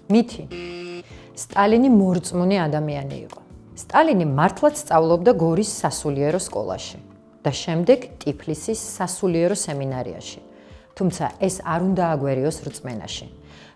მითი. სტალინი მორწმუნე ადამიანი იყო. სტალინი მართლაც სწავლობდა გორის სასულიერო სკოლაში და შემდეგ ტიფლისის სასულიერო სემინარიაში. თუმცა ეს არ უნდა აგვერიოს რწმენაში.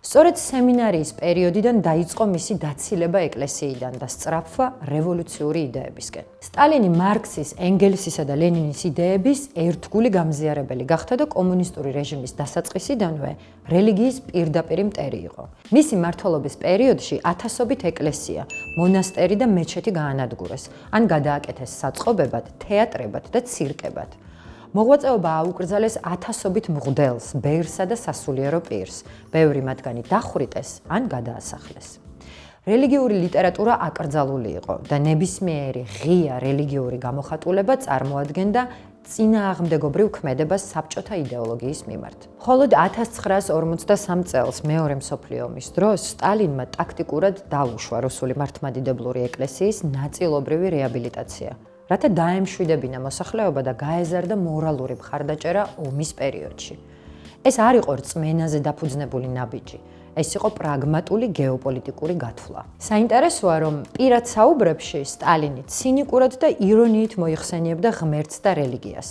სწორედ სემინარიის პერიოდიდან დაიწყო მისი დაცილება ეკლესიიდან და სწრაფვა რევოლუციური იდეებისკენ. სტალინი მარქსის, ენგელსისა და ლენინის იდეების ერთგული გამზიარებელი გახდა და კომუნისტური რეჟიმის დასაწყისიდანვე რელიგიის პირდაპირი მტერი იყო. მისი მმართველობის პერიოდში ათასობით ეკლესია, მონასტერი და მეჩეთი გაანადგურეს, ან გადააკეთეს საწყობებად, თეატრებად და ცირკებად. მოღვაწეობა აუკრძალეს ათასობით მღვდელს, ბერსა და სასულიერო პირს, ბევრი მათგანი დახვრიტეს ან გადაასახლეს. რელიგიური ლიტერატურა აკრძალული იყო და ნებისმიერი ღია რელიგიური გამოხატულება წარმოადგენდა წინააღმდეგობრივ ქმედებას საბჭოთა იდეოლოგიის მიმართ. მხოლოდ 1953 წელს მეორე მსოფლიო ომის დროს სტალინმა ტაქტიკურად დაუშვა რუსული მართლმადიდებლური ეკლესიის ნაწილობრივი რეაბილიტაცია, რათა დაემშვიდებინა მოსახლეობა და გაეზარდა მორალური მხარდაჭერა ომის პერიოდში. ეს არ იყო რწმენაზე დაფუძნებული ნაბიჯი, ეს იყო პრაგმატული გეოპოლიტიკური გათვლა. საინტერესოა, რომ პირად საუბრებში სტალინი ცინიკურად და ირონიით მოიხსენიებდა ღმერთს და რელიგიას.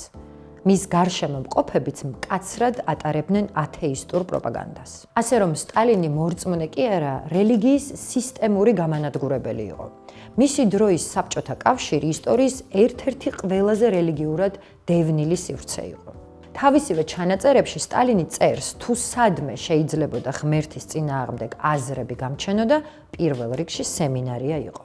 მის გარშემო მყოფებიც მკაცრად ატარებდნენ ათეისტურ პროპაგანდას. ასე რომ სტალინი მორწმუნე კი არა, რელიგიის სისტემური გამანადგურებელი იყო. მისი დროის საბჭოთა კავშირი ისტორიის ერთ-ერთი ყველაზე რელიგიურად დევნილი სივრცე იყო. თავისივე ჩანაწერებში სტალინი წერს, თუ სადმე შეიძლებოდა ღმერთის წინააღმდეგ აზრები გამჩენოდა, პირველ რიგში სემინარია იყო.